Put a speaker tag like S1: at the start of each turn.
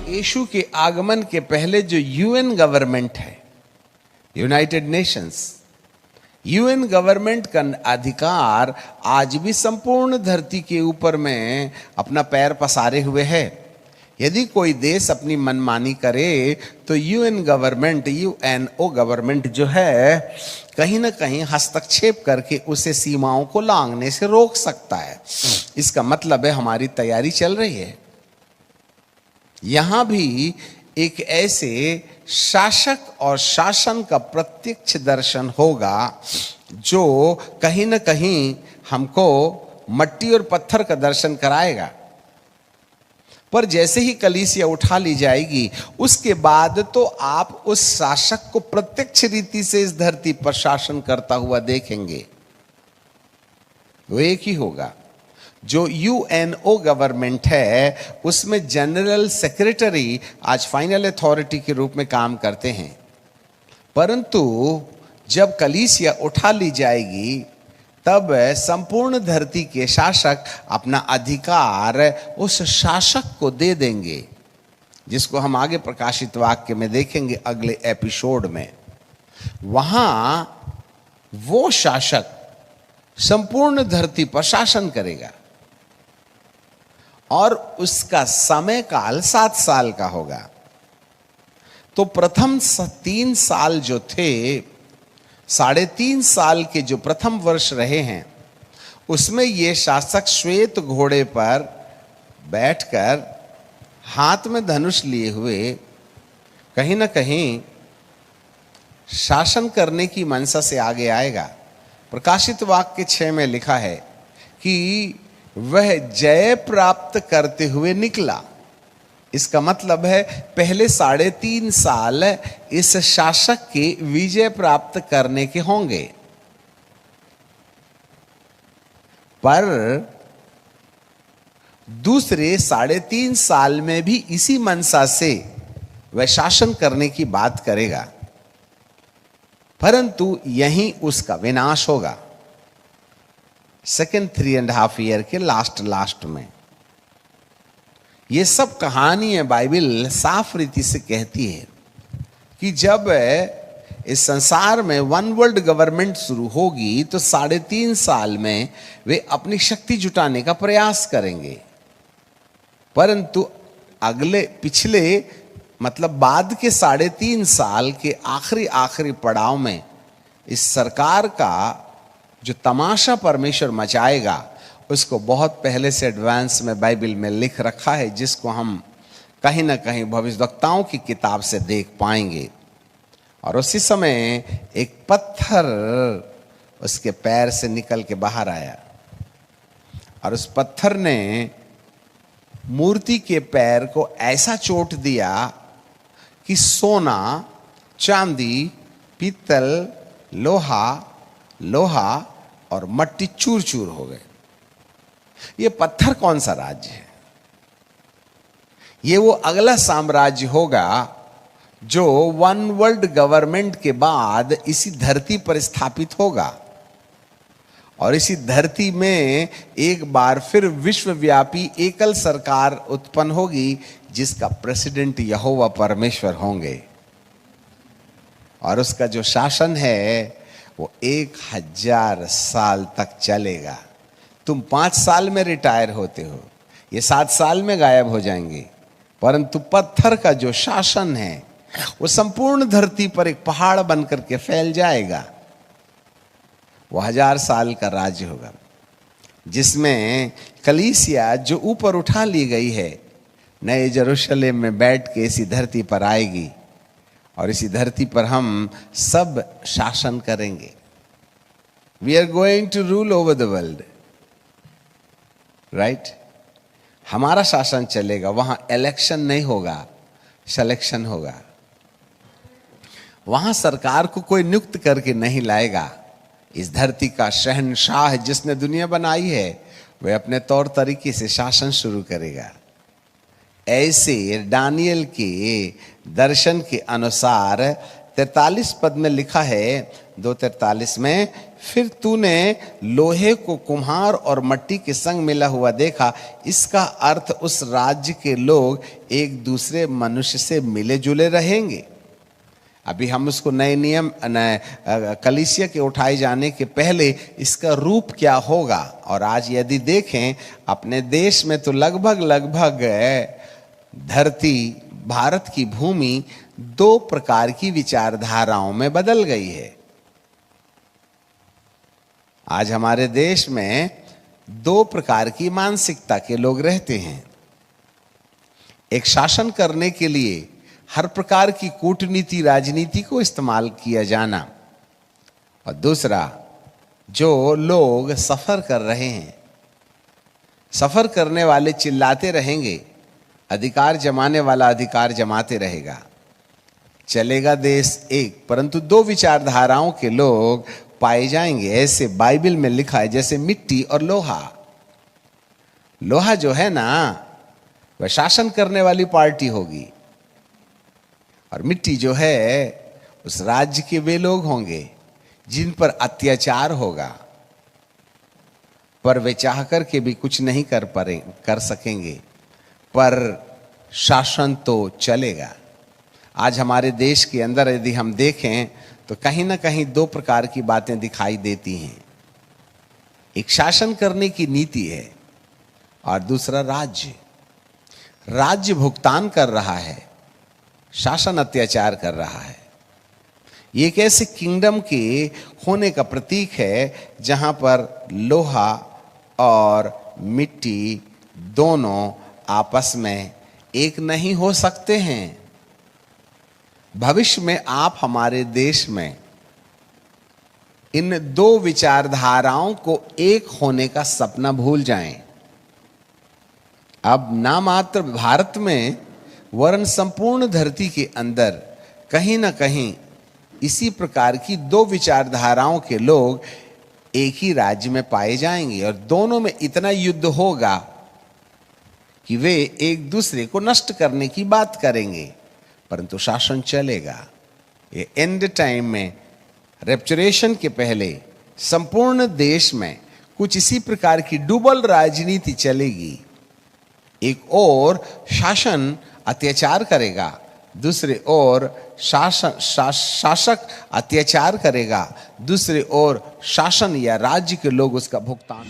S1: यीशु के आगमन के पहले जो यूएन गवर्नमेंट है, यूनाइटेड नेशंस, यूएन गवर्नमेंट का अधिकार आज भी संपूर्ण धरती के ऊपर में अपना पैर पसारे हुए है। यदि कोई देश अपनी मनमानी करे तो यूएन गवर्नमेंट, यूएनओ गवर्नमेंट जो है, कहीं ना कहीं हस्तक्षेप करके उसे सीमाओं को लांघने से रोक सकता है। इसका मतलब है हमारी तैयारी चल रही है। यहां भी एक ऐसे शासक और शासन का प्रत्यक्ष दर्शन होगा जो कहीं ना कहीं हमको मट्टी और पत्थर का दर्शन कराएगा। पर जैसे ही कलीसिया उठा ली जाएगी, उसके बाद तो आप उस शासक को प्रत्यक्ष रीति से इस धरती पर शासन करता हुआ देखेंगे। वो एक ही होगा। जो यूएनओ गवर्नमेंट है उसमें जनरल सेक्रेटरी आज फाइनल अथॉरिटी के रूप में काम करते हैं, परंतु जब कलीसिया उठा ली जाएगी तब संपूर्ण धरती के शासक अपना अधिकार उस शासक को दे देंगे, जिसको हम आगे प्रकाशित वाक्य में देखेंगे अगले एपिसोड में। वहां वो शासक संपूर्ण धरती पर शासन करेगा और उसका समय काल 7 साल का होगा। तो प्रथम 3 साल जो थे, 3.5 साल के जो प्रथम वर्ष रहे हैं, उसमें ये शासक श्वेत घोड़े पर बैठकर हाथ में धनुष लिए हुए कहीं ना कहीं शासन करने की मनसा से आगे आएगा। प्रकाशित वाक्य 6 में लिखा है कि वह जय प्राप्त करते हुए निकला। इसका मतलब है पहले 3.5 साल इस शासक के विजय प्राप्त करने के होंगे, पर दूसरे 3.5 साल में भी इसी मनसा से वह शासन करने की बात करेगा, परंतु यहीं उसका विनाश होगा। सेकेंड 3.5 ईयर के लास्ट में। ये सब कहानियां बाइबल साफ रीति से कहती है कि जब इस संसार में वन वर्ल्ड गवर्नमेंट शुरू होगी तो 3.5 साल में वे अपनी शक्ति जुटाने का प्रयास करेंगे, परंतु पिछले मतलब बाद के 3.5 साल के आखिरी पड़ाव में इस सरकार का जो तमाशा परमेश्वर मचाएगा उसको बहुत पहले से एडवांस में बाइबल में लिख रखा है, जिसको हम कहीं ना कहीं भविष्यवक्ताओं की किताब से देख पाएंगे। और उसी समय एक पत्थर उसके पैर से निकल के बाहर आया और उस पत्थर ने मूर्ति के पैर को ऐसा चोट दिया कि सोना, चांदी, पीतल, लोहा और मट्टी चूर चूर हो गए। ये पत्थर कौन सा राज्य है? ये वो अगला साम्राज्य होगा जो वन वर्ल्ड गवर्नमेंट के बाद इसी धरती पर स्थापित होगा और इसी धरती में एक बार फिर विश्वव्यापी एकल सरकार उत्पन्न होगी, जिसका प्रेसिडेंट यहोवा परमेश्वर होंगे और उसका जो शासन है वो 1000 साल तक चलेगा। तुम 5 साल में रिटायर होते हो, ये 7 साल में गायब हो जाएंगे, परंतु पत्थर का जो शासन है वो संपूर्ण धरती पर एक पहाड़ बनकर के फैल जाएगा। वो 1000 साल का राज्य होगा, जिसमें कलीसिया जो ऊपर उठा ली गई है नए यरूशलेम में बैठ के इसी धरती पर आएगी और इसी धरती पर हम सब शासन करेंगे। We are going to rule over the world, right? हमारा शासन चलेगा। वहां इलेक्शन नहीं होगा, सिलेक्शन होगा। वहां सरकार को कोई नियुक्त करके नहीं लाएगा। इस धरती का शहंशाह जिसने दुनिया बनाई है वह अपने तौर तरीके से शासन शुरू करेगा। ऐसे दानियल के दर्शन के अनुसार 43 पद में लिखा है, 2:43 में, फिर तूने लोहे को कुम्हार और मट्टी के संग मिला हुआ देखा। इसका अर्थ उस राज्य के लोग एक दूसरे मनुष्य से मिले जुले रहेंगे। अभी हम उसको नए नियम कलीसिया के उठाए जाने के पहले इसका रूप क्या होगा। और आज यदि देखें अपने देश में तो लगभग धरती, भारत की भूमि दो प्रकार की विचारधाराओं में बदल गई है। आज हमारे देश में दो प्रकार की मानसिकता के लोग रहते हैं। एक शासन करने के लिए हर प्रकार की कूटनीति, राजनीति को इस्तेमाल किया जाना, और दूसरा जो लोग सफर कर रहे हैं, सफर करने वाले चिल्लाते रहेंगे, अधिकार जमाने वाला अधिकार जमाते रहेगा, चलेगा देश एक, परंतु दो विचारधाराओं के लोग पाए जाएंगे। ऐसे बाइबल में लिखा है जैसे मिट्टी और लोहा। लोहा जो है ना वह शासन करने वाली पार्टी होगी, और मिट्टी जो है उस राज्य के वे लोग होंगे जिन पर अत्याचार होगा, पर वे चाह कर के भी कुछ नहीं कर सकेंगे, पर शासन तो चलेगा। आज हमारे देश के अंदर यदि हम देखें तो कहीं ना कहीं दो प्रकार की बातें दिखाई देती हैं। एक शासन करने की नीति है और दूसरा राज्य भुगतान कर रहा है, शासन अत्याचार कर रहा है। ये एक ऐसे किंगडम के होने का प्रतीक है जहां पर लोहा और मिट्टी दोनों आपस में एक नहीं हो सकते हैं। भविष्य में आप हमारे देश में इन दो विचारधाराओं को एक होने का सपना भूल जाएं। अब ना मात्र भारत में वरन संपूर्ण धरती के अंदर कहीं ना कहीं इसी प्रकार की दो विचारधाराओं के लोग एक ही राज्य में पाए जाएंगे, और दोनों में इतना युद्ध होगा कि वे एक दूसरे को नष्ट करने की बात करेंगे, परंतु शासन चलेगा। ये एंड टाइम में, रेप्चुरेशन के पहले संपूर्ण देश में कुछ इसी प्रकार की डुबल राजनीति चलेगी। एक और शासन अत्याचार करेगा, दूसरे ओर शासक अत्याचार करेगा, दूसरे ओर शासन या राज्य के लोग उसका भुगतान